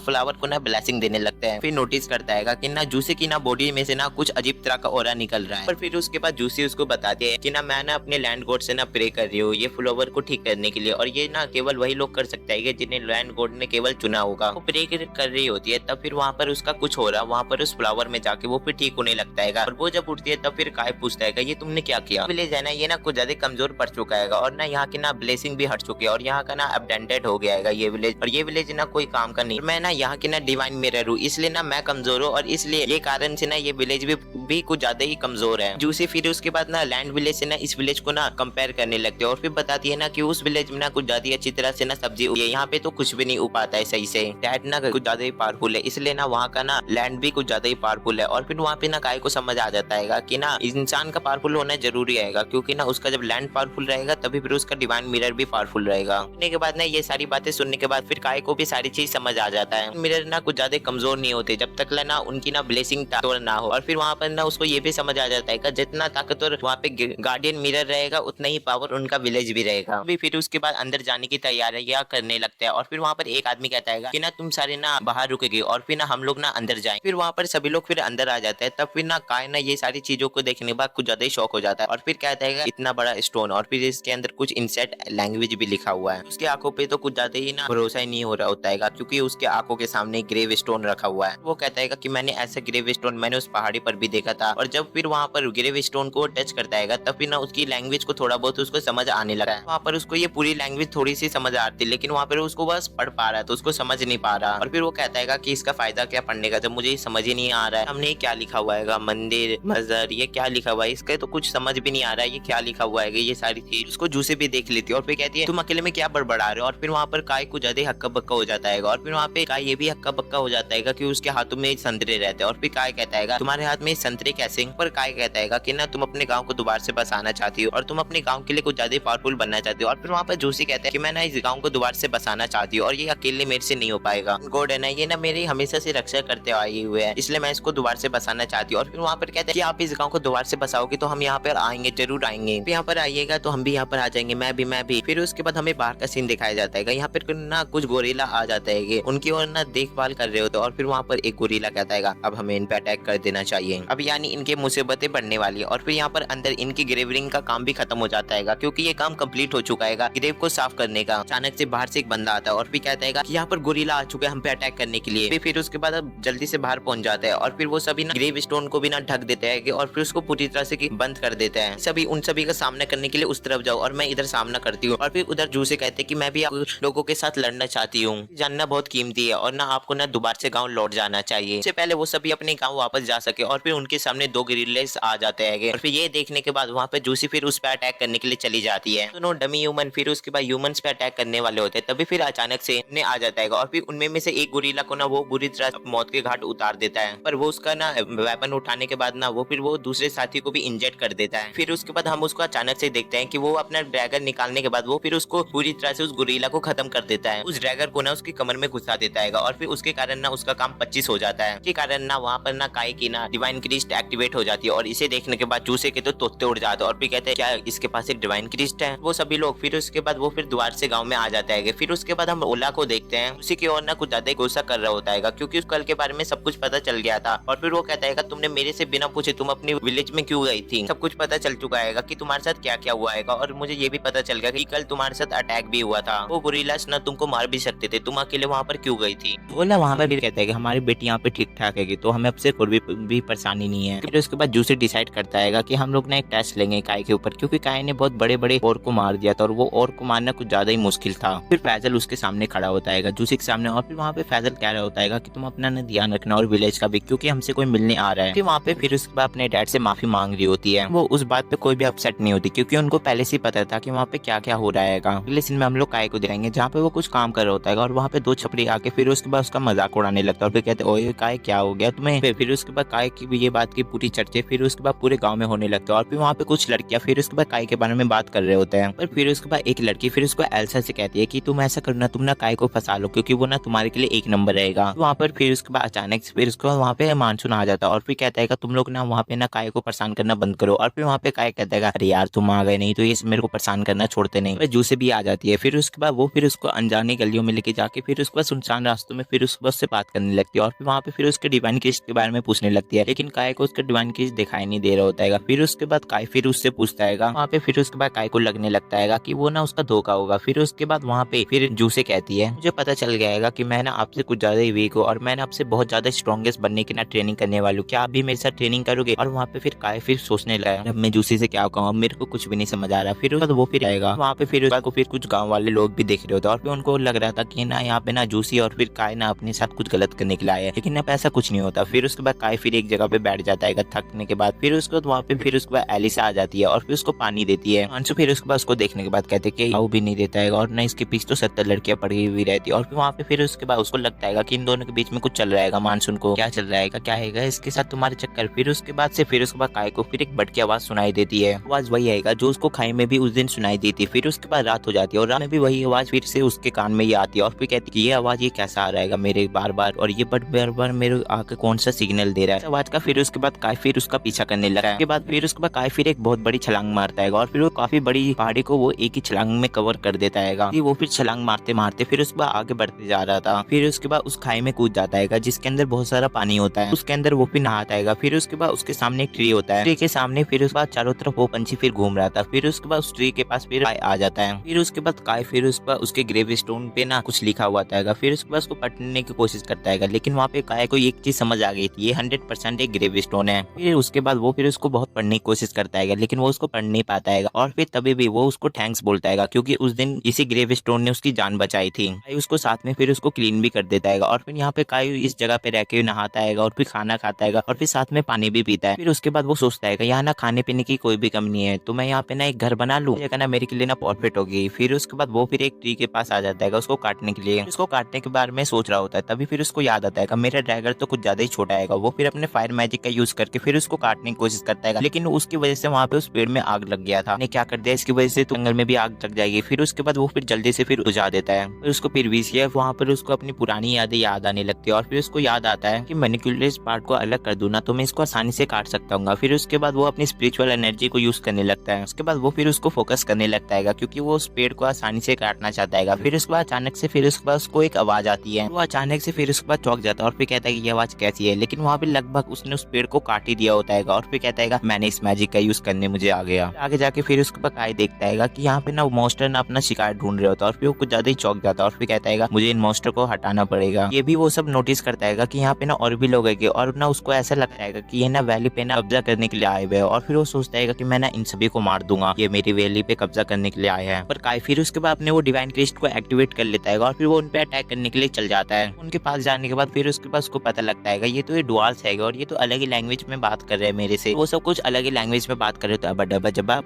फ्लावर को ना ब्लेसिंग देने लगते हैं। फिर नोटिस करता है कि ना जूसी की ना बॉडी में से ना कुछ अजीब तरह का ऑरा निकल रहा है। पर फिर उसके बाद जूसी उसको बताती है कि ना मैं ना अपने लैंड गॉड से ना प्रे कर रही हूँ ये फ्लावर को ठीक करने के लिए, और ये ना केवल वही लोग कर सकता है जिन्हें लैंड गॉड ने केवल चुना होगा। वो प्रे कर रही होती है तब फिर वहाँ पर उसका कुछ हो रहा है, वहाँ पर उस फ्लावर में जाके वो फिर ठीक होने लगता है। और वो जब उठती है तब फिर काय पूछता है ये तुमने क्या किया? विलेज है ना ये ना कुछ ज्यादा कमजोर पड़ चुका है और ना यहाँ की ना ब्लेसिंग भी हट चुकी है और यहाँ का ना अबडेंटेड हो गया है ये विलेज, और ये विलेज ना कोई काम का नहीं। मैं ना यहाँ की ना डिवाइन मिरर हूँ, इसलिए ना मैं कमजोर हूँ और इसलिए ये कारण से ना ये विलेज भी कुछ ज्यादा ही कमजोर है। जूसी फिर उसके बाद ना लैंड विलेज से ना इस विलेज को ना कंपेयर करने लगते हैं और फिर बताती है ना कि उस विलेज में ना कुछ ज्यादा अच्छी तरह से ना सब्जी उगी है, यहाँ पे तो कुछ भी नहीं उग पाता है सही से। डैड ना कुछ ज्यादा ही पावरफुल है, इसलिए ना वहाँ का ना लैंड भी कुछ ज्यादा ही पावरफुल है। और फिर वहाँ पे ना काय को समझ आ जाता है कि ना इंसान का पावरफुल होना जरूरी है क्योंकि ना उसका जब लैंड पावरफुल रहेगा तभी फिर उसका डिवाइन मिरर भी पावरफुल रहेगा। सुनने के बाद ना ये सारी बातें सुनने के बाद फिर काय को भी सारी चीज समझ आ जाता है। मिरर ना कुछ ज्यादा कमजोर नहीं होते जब तक ना उनकी ना ब्लेसिंग ताकतवर ना हो। और फिर वहाँ पर ना उसको ये भी समझ आ जाता है कि जितना ताकतवर वहाँ पे गार्डियन मिरर रहेगा उतना ही पावर उनका विलेज भी रहेगा। अभी फिर उसके बाद अंदर जाने की तैयारियां करने लगता है और फिर वहाँ पर एक आदमी कहता है कि ना तुम सारे ना बाहर रुकेगी और फिर ना हम लोग ना अंदर जाएं। फिर वहाँ पर सभी लोग फिर अंदर आ जाते हैं। तब फिर ना काय ना ये सारी चीजों को देखने के बाद कुछ ज्यादा ही शौक हो जाता है और फिर कहता है इतना बड़ा स्टोन और फिर इसके अंदर कुछ इनसेट लैंग्वेज भी लिखा हुआ है। उसकी आंखों पे तो कुछ ज्यादा ही ना भरोसा ही नहीं हो रहा होता है क्योंकि उसके आंखों के सामने ग्रेव स्टोन रखा हुआ है। वो कहता है कि मैंने ऐसा ग्रेव स्टोन मैंने उस पहाड़ी पर भी देखा था। और जब फिर वहाँ पर ग्रेव स्टोन को टच करता है तब फिर ना उसकी लैंग्वेज को थोड़ा बहुत उसको समझ आने लगा है। वहाँ पर उसको ये पूरी लैंग्वेज थोड़ी सी समझ आती है लेकिन वहाँ पर उसको बस पढ़ पा रहा है तो उसको समझ नहीं पा रहा। और फिर वो कहता है कि इसका फायदा क्या पढ़ने का जब मुझे समझ ही नहीं आ रहा है, हमने क्या लिखा हुआ है मंदिर मजहर ये क्या लिखा हुआ है, इसका तो कुछ समझ भी नहीं आ रहा है ये क्या लिखा हुआ है। ये सारी चीज उसको जूसे भी देख लेती है और फिर कहती है तुम अकेले में क्या बड़बड़ा रहे हो। और फिर वहाँ पर काय कुछ ज्यादा हक्का बक्का हो जाता है और फिर वहाँ पे काय ये भी हक्का बक्का हो जाता है कि उसके हाथों में संतरे रहते हैं। और फिर काय कहता है तुम्हारे हाथ में संतरे कैसे? पर काय कहता है कि ना तुम अपने गाँव को दोबारा से बसाना चाहती हो और तुम अपने गाँव के लिए कुछ ज्यादा पावरफुल बनना चाहती हो। और फिर वहाँ पर जूसी कहता है कि मैं ना इस गाँव को दोबारा से बसाना चाहती हूँ और ये अकेले मेरे से नहीं हो पाएगा। गॉड है ना ये ना मेरी हमेशा से रक्षा करते आए हुए हैं इसलिए मैं इसको दोबारा से बसाना चाहती हूँ। और फिर वहाँ पर कहते हैं कि आप इस गाँव को दोबारा से बसाओगे तो हम यहाँ पर आएंगे, जरूर आएंगे। यहाँ पर आइएगा तो हम भी यहाँ पर आ जाएंगे, मैं भी। फिर उसके बाद हमें बाहर का सीन दिखाया जाता है। यहाँ पर ना कुछ गोरिल्ला आ जाता है उनकी और ना देखभाल कर रहे होते। और फिर वहाँ पर एक गोरिल्ला कहता है अब हमें इन पे अटैक कर देना चाहिए, अब यानी इनके मुसीबतें बढ़ने वाली है। और फिर यहाँ पर अंदर इनकी ग्रेवरिंग का काम भी खत्म हो जाता है क्योंकि ये काम कंप्लीट हो चुका है ग्रेव को साफ करने का। अचानक से बाहर से एक बंदा आता है और फिर कहता है कि यहाँ पर गोरिल्ला आ चुके हैं हम पे अटैक करने के लिए। फिर उसके बाद अब जल्दी से बाहर पहुंच जाता है और फिर वो सभी ना ग्रेव स्टोन को भी ना ढक देते हैं और फिर उसको पूरी तरह से बंद कर देते हैं। सभी उन सभी का सामना करने के लिए उस तरफ जाओ और मैं इधर सामना करती हूँ। और फिर उधर जू से कहते हैं कि मैं भी आप लोगों के साथ लड़ना चाहती हूँ। जानना बहुत कीमती है और ना आपको ना दोबारा से गाँव लौट जाना चाहिए। इससे पहले वो सभी अपने गाँव वापस जा सके और फिर उनके सामने 2 गोरिल्लास आ जाते हैं और फिर ये देखने के बाद वहाँ पे जूसी फिर उस पर अटैक करने के लिए चली जाती है। दोनों डमी ह्यूमन फिर उसके बाद ह्यूमंस पे अटैक करने वाले होते हैं, तभी फिर अचानक से ने आ जाता है और फिर उनमें में से एक गोरिल्ला को ना वो बुरी तरह मौत के घाट उतार देता है। पर वो उसका ना वेपन उठाने के बाद ना वो फिर वो दूसरे साथी को भी इंजेक्ट कर देता है। फिर उसके बाद हम उसको अचानक से देखते हैं कि वो अपना ड्रैगन निकालने के बाद वो फिर उसको पूरी तरह से उस गोरिल्ला को खत्म कर देता है। उस ड्रैगन को ना उसकी कमर में घुसा देता है और फिर उसके कारण ना उसका काम 25 हो जाता है। इसके कारण ना वहाँ पर ना काय की ना डिवाइन क्रिस्ट एक्टिवेट हो जाती है और इसे देखने के बाद जूसे के तो तोते उड़ जाते हैं और फिर कहते हैं क्या इसके पास एक डिवाइन क्रिस्ट है। वो सभी लोग फिर उसके बाद वो फिर दोबारा से गाँव में आ जाता है। फिर उसके बाद हम ओला को देखते हैं, उसी की ओर ना कुछ ज्यादा गुस्सा कर रहा होता है क्योंकि उस कल के बारे में सब कुछ पता चल गया था और फिर वो कहता है तुमने मेरे से बिना पूछे तुम अपनी विलेज में क्यों गई थी। सब कुछ पता चल चुका है कि तुम्हारे साथ क्या क्या हुआ है और मुझे ये भी पता चल गया कि कल तुम्हारे साथ अटैक भी हुआ था। वो गोरिल्लास ना तुमको मार भी सकते थे, तुम अकेले वहाँ पर क्यों गई थी। बोला वहाँ पर भी कहता है कि हमारी बेटी यहाँ पे ठीक ठाक है तो हमें अब से कोई भी परेशानी नहीं है। फिर उसके बाद जूसे डिसाइड करता है कि हम लोग ना एक टेस्ट लेंगे काय के ऊपर, क्योंकि काय ने बहुत बड़े बड़े और को मार दिया था और वो और को मारना कुछ ज्यादा ही मुश्किल था। फिर फैजल उसके सामने खड़ा होता है जूसे के सामने और फिर वहाँ पे फैजल कह रहा होता है कि तुम अपना ना ध्यान रखना और विलेज का भी, क्योंकि हमसे कोई मिलने आ रहा है। फिर वहाँ पे फिर उसके बाद अपने डैड से माफी मांग रही होती है। वो उस बात पे कोई भी अपसेट नहीं होती क्योंकि उनको पहले से ही पता था कि वहाँ पे क्या क्या हो रहा है। अगले सीन में हम लोग काय को दिखाएंगे जहाँ पे वो कुछ काम कर रहा होता है और वहाँ पे 2 छपरी आके फिर उसके बाद उसका मजाक उड़ाने लगता है और फिर कहते ओए काय क्या हो गया तुम्हें। फिर उसके बाद काय की भी ये बात की पूरी चर्चे फिर उसके बाद पूरे गाँव में होने लगता है और फिर वहाँ पे कुछ लड़कियां फिर उसके बाद काय के बारे में बात कर रहे होते हैं। पर फिर उसके बाद एक लड़की फिर उसको एल्सा से कहती है कि तुम ऐसा करना, तुम ना काय को फंसा लो क्योंकि वो ना तुम्हारे के लिए एक नंबर रहेगा। वहाँ पर फिर उसके बाद अचानक से फिर उसको वहाँ पे मानसून आ जाता है और फिर कहता है कि तुम लोग ना वहाँ पे ना काय को परेशान करना बंद करो। और फिर वहाँ पे काय कहता है अरे यार तुम आ गए, नहीं तो ये मेरे को परेशान करना छोड़ते नहीं। जूसे भी आ जाती है। फिर उसके बाद वो फिर उसको अनजानी गलियों में लेके जाके फिर उसके बाद सुनसान रास्तों में फिर उसके बाद उससे बात करने लगती है और फिर वहाँ पे फिर उसके डिवाइन क्रिस्ट के बारे में पूछने लगती है, लेकिन काय को उसका डिवाइन क्रिस्ट दिखाई नहीं दे रहा होता है। फिर उसके बाद काय फिर उससे पूछता है वहाँ पे फिर उसके बाद काय को लगने लगता है कि वो ना उसका धोखा होगा। फिर उसके बाद वहाँ पे फिर जूसे कहती है मुझे पता चल गया है कि मैं ना आपसे कुछ ज्यादा ही वीक हूँ और मैं ना आपसे बहुत ज्यादा स्ट्रॉन्गेस्ट बनने की ना ट्रेनिंग करने वाली हूँ, क्या आप भी मेरे साथ ट्रेनिंग करोगे। और वहाँ पे फिर काय फिर सोचने लगा मैं जूसे से क्या कहूँ, मेरे को कुछ भी नहीं समझ आ रहा। फिर वो फिर आएगा वहाँ पे फिर उसको फिर कुछ गाँव वाले लोग भी देख रहे होते और फिर उनको लग रहा था कि ना यहाँ पे ना जूसी और फिर काय ना अपने साथ कुछ गलत करने के लिए आया है, लेकिन अब ऐसा कुछ नहीं होता। फिर उसके बाद काय फिर एक जगह पे बैठ जाता है थकने के बाद। फिर उसके बाद वहाँ पे फिर उसके बाद एलिसा आ जाती है और फिर उसको पानी देती है। मानसू फिर उसके बाद उसको देखने के बाद कहते कि वो भी नहीं देता है और ना इसके पीछे तो 70 लड़कियां पड़ी हुई रहती है। और फिर वहाँ पे फिर उसके बाद उसको लगता है कि इन दोनों के बीच में कुछ चल रहा है। मानसून को क्या चल रहा है, क्या है इसके साथ तुम्हारे चक्कर। फिर उसके बाद से फिर उसके बाद काय को फिर एक बट की आवाज सुनाई देती है। आवाज वही आएगा जो उसको खाई में भी उस दिन सुनाई दी थी। फिर उसके बाद रात हो जाती है और रात में भी वही आवाज फिर से उसके कान में ही आती है और फिर कहती है ये आवाज ये कैसा आ रहा है मेरे बार बार, और ये बट बार बार मेरे आके कौन सा सिग्नल दे रहा है आवाज का। फिर उसके बाद काय फिर उसका पीछा करने लगा है। उसके बाद फिर उसके बाद काय फिर एक बहुत बड़ी छलांग मारता है और फिर वो काफी बड़ी पहाड़ी को वो एक ही छलांग में कवर कर देता है। वो फिर छलांग मारते मारते फिर उसके बाद आगे बढ़ते जा रहा था। फिर उसके बाद उस खाई में कूद जाता है जिसके अंदर बहुत सारा पानी होता है, उसके अंदर वो फिर नहाता है। फिर उसके बाद उसके सामने एक ट्री होता है, ट्री के सामने फिर उसके बाद चारों तरफ वो पंछी फिर घूम रहा था। फिर उसके बाद उस ट्री के पास फिर आ जाता है। फिर उसके बाद काय फिर उसके बाद उसके ग्रेव स्टोन पे ना कुछ लिखा हुआ था। फिर उसके बाद उसको पढ़ने की कोशिश करता है, लेकिन वहाँ पे काय को एक चीज समझ आ गई थी, ये 100% एक ग्रेव स्टोन है। फिर उसके बाद वो फिर उसको बहुत पढ़ने की कोशिश करता है, लेकिन वो उसको पढ़ नहीं पाता है। और फिर तभी भी वो उसको थैंक्स बोलता है क्योंकि उस दिन इसी ग्रेव स्टोन ने उसकी जान बचाई थी। काय उसको साथ में फिर उसको क्लीन भी कर देता है और फिर यहाँ पे काय इस जगह पे रह के नहाता है और फिर खाना खाता है और फिर साथ में पानी भी पीता है। फिर उसके बाद वो सोचता है कि यहाँ ना खाने पीने की कोई भी कमी नहीं है, तो मैं यहाँ पे ना एक घर बना लूँ, जगह ना मेरे के लिए ना परफेक्ट होगी। फिर उसके बाद वो फिर एक ट्री के पास आ जाता है उसको काटने के लिए। उसको काटने के बारे में सोच रहा होता है, तभी फिर उसको याद आता है मेरा ड्रैगन तो कुछ ज्यादा ही छोटा है। वो फिर अपने फायर मैजिक का यूज करके फिर उसको काटने की कोशिश करता है, लेकिन उसकी वजह से वहाँ पे उस पेड़ में आग लग गया था। ने क्या कर दिया इसकी वजह से तो जंगल में भी आग लग जाएगी। फिर उसके बाद वो फिर जल्दी से फिर बुझा देता है। फिर उसको फिर भी वहाँ पर उसको अपनी पुरानी यादें याद आने लगती है और फिर उसको याद आता है कि मैनिकुलर पार्ट को अलग कर दूं ना तो मैं इसको आसानी से काट सकता हूँ। फिर उसके बाद वो अपनी स्पिरिचुअल एनर्जी को यूज करने लगता है। उसके बाद वो फिर उसको फोकस करने लगता है क्योंकि वो उस पेड़ को आसानी से काटना चाहता है। फिर उसके बाद अचानक से फिर उसके बाद उसको एक आवाज आती है। वो अचानक से फिर उसके बाद चौंक जाता है और फिर कहता है कि ये आवाज कैसी है, लेकिन वहाँ पे लगभग उसने उस पेड़ को काट ही दिया होता है और फिर कहता है मैंने इस मैजिक का यूज करने मुझे आ गया। आगे जाके फिर उसके बाद काय देखता है कि यहाँ पे ना मॉन्स्टर ना अपना शिकार ढूंढ रहा होता है और फिर वो कुछ ज्यादा ही चौंक जाता है और फिर कहता है मुझे इन मॉन्स्टर को हटाना पड़ेगा। ये भी वो सब नोटिस करता है कि यहाँ पे ना और भी लोग है और ना उसको ऐसा लगता है कि ये ना वैली पे ना कब्जा करने के लिए आए हुए हैं और फिर वो सोचता है कि मैं ना इन सभी को मार दूंगा, ये मेरी वैली पे कब्जा करने के लिए आया है। पर काय फिर उसके बाद अपने वो डिवाइन क्रिस्ट को एक्टिवेट कर लेता है और फिर वो उन पे अटैक करने के लिए चल जाता है। उनके पास जाने के बाद फिर उसके पास उसको पता लगता है ये तो ये डुआर्स है और ये तो अलग ही लैंग्वेज में बात कर रहे हैं मेरे से। वो सब कुछ अलग ही लैंग्वेज में बात कर रहे थे, अबा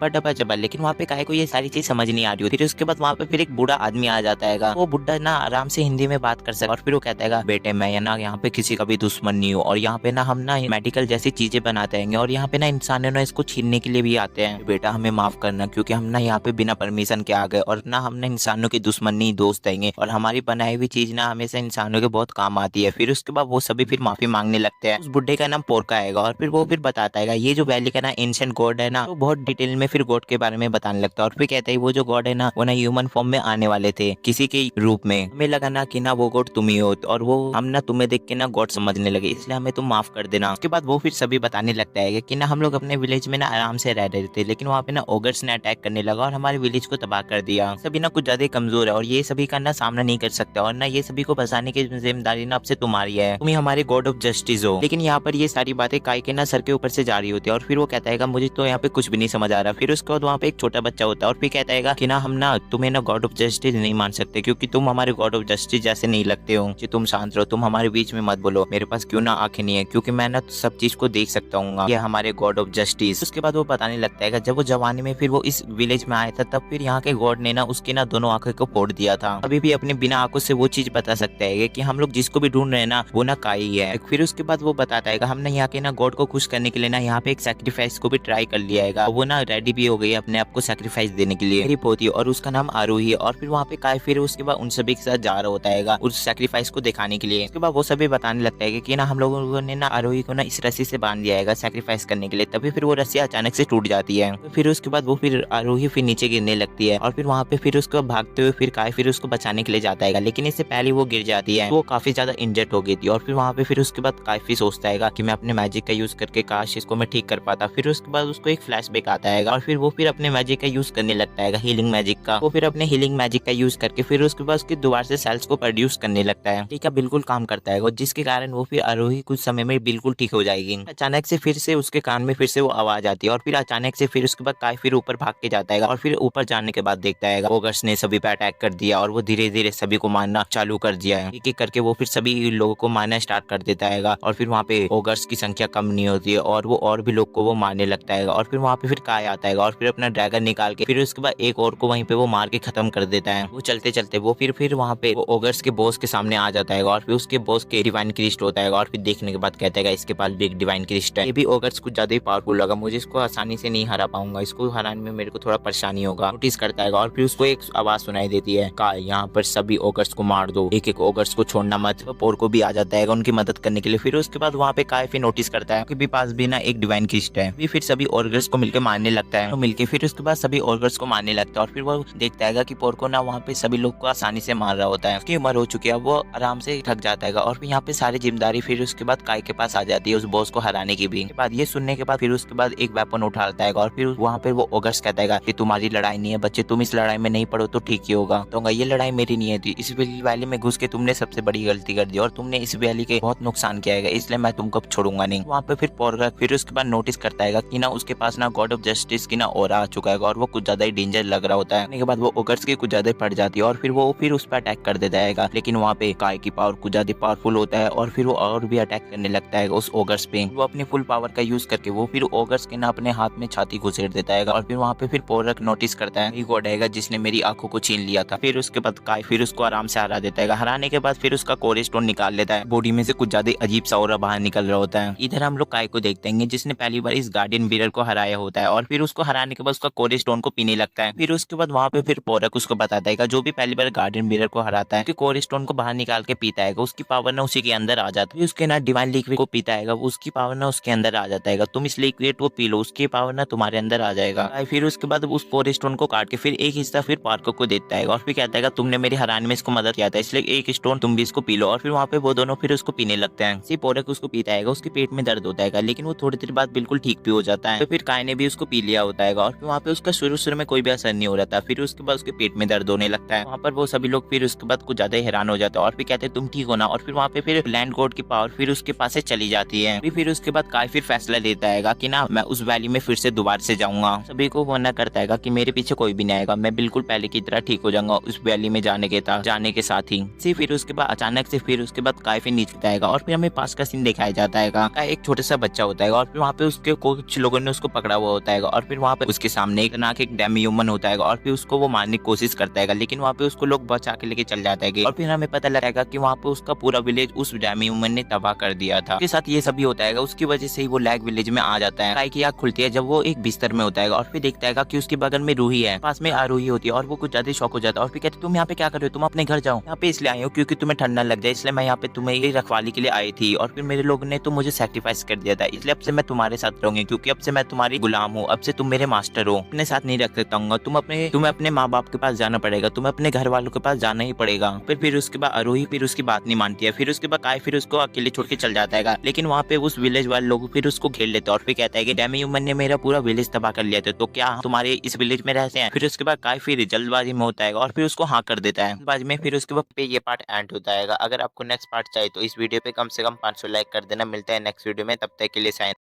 डबा जबा, लेकिन वहाँ पे काहे को ये सारी चीज समझ नहीं आ रही होती। फिर उसके बाद वहाँ पे फिर एक बूढ़ा आदमी आ जाता है। वो बुढ़ा ना आराम से हिंदी में बात कर सकता और फिर वो कहता है बेटे मैं ना यहाँ पे किसी का भी दुश्मन नहीं हूँ और यहाँ पे ना हम ना मेडिकल जैसी चीजें बनाते हैं और यहाँ पे ना इंसानों ने इसको छीनने के लिए भी आते हैं। बेटा हमें माफ करना क्योंकि हम ना यहाँ पे बिना परमिशन के आ गए और ना हमने इंसानों की दुश्मन नहीं दोस्त हैंगे और हमारी बनाई हुई चीज ना हमेशा इंसानों के बहुत काम आती है। फिर उसके बाद वो सभी फिर माफी मांगने लगते हैं। उस बुड्ढे का नाम पोरका आएगा और फिर वो फिर बताता है ये जो वैली का ना एंशिएंट गॉड है ना, तो बहुत डिटेल में फिर गॉड के बारे में बताने लगता है और फिर कहता है वो जो गॉड है ना वो ना ह्यूमन फॉर्म में आने वाले थे किसी के रूप में। हमें लगा ना कि ना वो गॉड तुम ही हो और वो हम ना तुम्हें देख के ना गॉड समझने लगे, इसलिए हमें तुम माफ कर देना। उसके बाद वो फिर सभी बताने लगता है कि ना हम लोग अपने विलेज में ना आराम से रह रहे थे, लेकिन वहाँ पे ना ओगर्स ने अटैक करने लगा और हमारे विलेज को तबाह कर दिया। सभी ना कुछ ज्यादा कमजोर है और ये सभी का ना सामना नहीं कर सकता और ना ये सभी को बचाने की जिम्मेदारी ना अब से तुम्हारी है, तुम ही हमारे गॉड ऑफ जस्टिस हो। लेकिन यहाँ पर ये सारी बातें काय के ना सर के ऊपर से जा रही होती है और फिर वो कहता है मुझे तो यहाँ पे कुछ भी नहीं समझ आ रहा। फिर उसके बाद वहाँ पे एक छोटा बच्चा होता है और फिर कहता है कि ना हम ना तुम्हें ना गॉड ऑफ जस्टिस नहीं मान सकते क्योंकि तुम हमारे गॉड ऑफ जस्टिस जैसे नहीं लगते हो। कि तुम शांत रहो, तुम हमारे बीच में मत बोलो। मेरे पास क्यों ना आंखें नहीं है क्योंकि मैं ना सब चीज को देख सकता हूँ, ये हमारे गॉड ऑफ जस्टिस। उसके बाद वो बताने लगता है जब वो जवानी में फिर वो इस विलेज में आया था तब फिर यहाँ के गॉड ने ना उसकी ना दोनों आंखों को फोड़ दिया था। अभी भी अपने बिना आंखों से वो चीज बता सकता है कि हम लोग जिसको भी ढूंढ रहे हैं ना वो ना काई है। फिर उसके बाद वो बताता है हमने यहाँ के ना गॉड को खुश करने के लिए ना यहाँ पे एक सैक्रिफाइस को भी ट्राई कर लिया है। वो ना रेडी भी हो गई अपने आप को सैक्रिफाइस देने के लिए, मेरी पोती और उसका नाम आरोही है। और फिर वहाँ पे काय फिर उसके बाद उन सभी के साथ जा रहा होता है उस सैक्रिफाइस को दिखाने के लिए। उसके बाद वो सभी बताने लगता है कि ना हम लोगों ने ना आरोही को ना इस रस्सी से बांध दिया है सैक्रिफाइस करने के लिए। तभी फिर वो रस्सी अचानक से टूट जाती है। तो फिर उसके बाद वो फिर आरोही फिर नीचे गिरने लगती है और फिर वहाँ पे फिर उसको भागते हुए फिर काय फिर उसको बचाने के लिए जाता है, लेकिन इससे पहले वो गिर जाती है। तो वो काफी ज्यादा इंजर्ड हो गई थी और फिर वहाँ पे फिर उसके बाद काफी सोचता है कि मैं अपने मैजिक का यूज करके काश इसको मैं ठीक कर पाता। फिर उसके बाद उसको एक फ्लैशबैक आता है और फिर वो फिर अपने मैजिक का यूज करने लगता है, हीलिंग मैजिक का। वो फिर अपने हीलिंग मैजिक का यूज करके फिर उसके बाद उसके दोबारा से सेल्स को प्रोड्यूस करने लगता है। ठीक है, बिल्कुल काम करता है और जिसके कारण वो फिर आरोही कुछ समय में बिल्कुल ठीक हो जाएगी। अचानक से फिर से उसके कान में फिर से वो आवाज आती है और फिर अचानक से फिर उसके बाद काय फिर ऊपर भाग के जाता है और फिर ऊपर जाने के बाद देखता है ओगर्स ने सभी पे अटैक कर दिया और वो धीरे धीरे सभी को मारना चालू कर दिया है। एक एक करके वो फिर सभी लोगों को मारना स्टार्ट कर देता है और फिर वहाँ पे ओगर्स की संख्या कम नहीं होती है और वो और भी लोग को वो मारने लगता है। और फिर वहाँ पे फिर काय आता है और फिर अपना ड्रैगन निकाल के फिर उसके बाद एक और को वहीं पे वो मार के खत्म कर देता है। वो चलते चलते वो फिर वहाँ पे वो ओगर्स के बॉस के सामने आ जाता है और फिर उसके बॉस के डिवाइन क्रिस्ट होता है और फिर देखने के बाद कहता है इसके पास भी एक डिवाइन क्रिस्ट है। ये भी ओगर्स कुछ ज्यादा ही पावरफुल लगा, मुझे इसको आसानी से नहीं हरा पाऊंगा, इसको हराने में मेरे को थोड़ा परेशानी होगा। नोटिस करता है और फिर उसको एक आवाज सुनाई देती है काय यहाँ पर सभी ओगर्स को मार दो, एक एक ओगर्स को छोड़ना मत। पोर को भी आ जाता है उनकी मदद करने के लिए। फिर उसके बाद वहाँ पे काय फिर नोटिस करता है कि पास भी ना एक डिवाइन क्रिस्ट है। फिर सभी ओगर्स को मिलकर मारने लगता है। तो मिलके फिर उसके बाद सभी ओगर्स को मारने लगता है और फिर वो देखता है कि पोर को ना वहाँ पे सभी लोग को आसानी से मार रहा होता है। उसकी उम्र हो चुकी है, वो आराम से थक जाता है और फिर यहाँ पे सारी जिम्मेदारी फिर उसके बाद काय के पास आ जाती है उस बॉस को हराने की भी। बाद ये सुनने के बाद फिर उसके बाद एक वेपन उठाता है और फिर वहाँ पे वो ओगर्स कहता है कि तुम्हारी लड़ाई नहीं है बच्चे, तुम इस लड़ाई में नहीं पड़ो तो ठीक ही होगा। तो ये लड़ाई मेरी नहीं है, इस वैली में घुस के तुमने सबसे बड़ी गलती कर दी और तुमने इस वैली के बहुत नुकसान किया है, इसलिए मैं तुमको छोड़ूंगा नहीं। वहाँ पे फिर पोरगा फिर उसके बाद नोटिस करता है कि ना उसके पास ना गॉड ऑफ जस्टिस की ना ऑरा आ चुका है और वो कुछ ज्यादा ही डेंजर लग रहा होता है। के बाद वो ओगर्स की कुछ ज्यादा पड़ जाती है और फिर वो फिर उस पर अटैक कर देता है। लेकिन वहाँ पे काय की पावर कुछ ज्यादा पावरफुल होता है और फिर वो और भी अटैक करने लगता है उस ओगर्स पे। वो अपनी फुल पावर का यूज करके वो फिर ओगर्स के ना अपने हाथ में छाती घुसेड़ देता है और फिर वहाँ पे फिर पोरक नोटिस करता है ये गॉड है जिसने मेरी आंखों को छीन लिया था। फिर उसके बाद काय फिर उसको आराम से हरा देता है। हराने के बाद फिर उसका कोर स्टोन निकाल लेता है, बॉडी में से कुछ ज्यादा अजीब सा ऑरा बाहर निकल रहा होता है। इधर हम लोग काय को देखते हैं जिसने पहली बार इस गार्डियन बीरर को हराया होता है और फिर उसको हराने के बाद उसका कोर स्टोन को पीने लगता है। फिर उसके बाद वहाँ पे फिर पोरक उसको बताता है जो भी पहली बार गार्डियन बीरर को हराता है कोर स्टोन को बाहर निकाल के पीता है उसकी पावर ना उसी के अंदर आ जाती है। उसके ना डिवाइन लिक्विड को पीता है उसकी पावर ना उसके अंदर आ जाता है। तुम इस लिक्विड को पी लो, उसकी पावर ना तुम्हारे अंदर आ जाएगा। फिर उसके बाद उस कोर स्टोन को काट के फिर एक हिस्सा फिर पार्को को देता है और फिर कहता है तुमने मेरे हराने में इसको मदद किया था इसलिए एक स्टोन तुम भी इसको पी लो। और फिर वहाँ पे वो दोनों फिर उसको पीने लगते हैं। सिर्फ पोरक उसको पीता है, उसके पेट में दर्द होता है लेकिन वो थोड़ी देर बाद बिल्कुल ठीक भी हो जाता है। तो फिर काय ने भी उसको पी लिया होता है और फिर वहाँ पे उसका शुरू में कोई भी असर नहीं हो रहा था। फिर उसके बाद उसके पेट में दर्द होने लगता है। वहाँ पर वो सभी लोग फिर उसके बाद कुछ ज्यादा हैरान हो जाता है और फिर कहते हैं तुम ठीक हो ना। और फिर वहाँ पे फिर लैंड गॉड की पावर फिर उसके पास से चली जाती है। फिर उसके बाद काय फिर फैसला लेता है कि ना मैं उस वैली में फिर से दोबारा से जाऊंगा। सभी को मना करता है कि मेरे पीछे कोई भी नहीं आएगा, मैं बिल्कुल पहले की तरह ठीक हो जाऊंगा, उस वैली में जाने के साथ ही फिर उसके बाद अचानक से फिर उसके बाद काय फिर नीचे आएगा और फिर हमें पास का सीन दिखाया जाता है। काय एक छोटा सा बच्चा होता है और फिर वहाँ पे उसके कुछ लोगों ने उसको पकड़ा हुआ होता है और फिर वहाँ पे उसके सामने एक डेमी ह्यूमन होता है और फिर उसको वो मारने की कोशिश करता है, लेकिन वहाँ पे उसको लोग बचा के लेके चल जाता है और फिर हमें पता लगेगा कि वहाँ पे उसका पूरा विलेज उस डेमी ह्यूमन ने तबाह कर दिया था। उसके साथ ये सभी होता है, उसकी वजह से ही वो लैग विलेज में आ जाता है। काय की आँख खुलती है जब वो एक बिस्तर में होता है और फिर देखता है कि उसके बगल में रूही है, पास में आरूही होती है और वो कुछ ज्यादा शौक हो जाता है और फिर कहते तुम यहाँ पे क्या कर रहे हो, तुम अपने घर जाओ। यहाँ पे इसलिए आई हो क्योंकि तुम्हें ठंडा लग जाए, इसलिए मैं यहाँ पे तुम्हें रखवाली के लिए आई थी और फिर मेरे लोगों ने तो मुझे सैक्रिफाइस कर दिया था, इसलिए अब से मैं तुम्हारे साथ रहूंगी क्योंकि अब से मैं तुम्हारी गुलाम हूँ, अब से तुम मेरे मास्टर हो। अपने साथ नहीं रख सकता हूँ, तुम्हें अपने माँ बाप के पास जाना पड़ेगा, तुम्हें अपने घर वालों के पास जाना ही पड़ेगा। फिर उसके बाद आरोही फिर उसकी बात नहीं मानती है। फिर उसके बाद काय फिर उसको अकेले छोड़ के चल जाता है, लेकिन वहाँ पे उस विलेज वाले लोग फिर उसको घेर लेते हैं और फिर कहता है कि डेमी ह्यूमन ने मेरा पूरा विलेज तबाह कर लिया था, तो क्या तुम्हारे इस विलेज में रहते हैं। फिर उसके बाद काय फिर जल्दबाजी में होता है और फिर उसको हाँ कर देता है जल्दबाजी में। फिर उसके बाद पे ये पार्ट एंड होता है। अगर आपको नेक्स्ट पार्ट चाहिए तो इस वीडियो पे कम से कम 500 लाइक कर देना। मिलता है नेक्स्ट वीडियो में, तब तक के लिए साइन।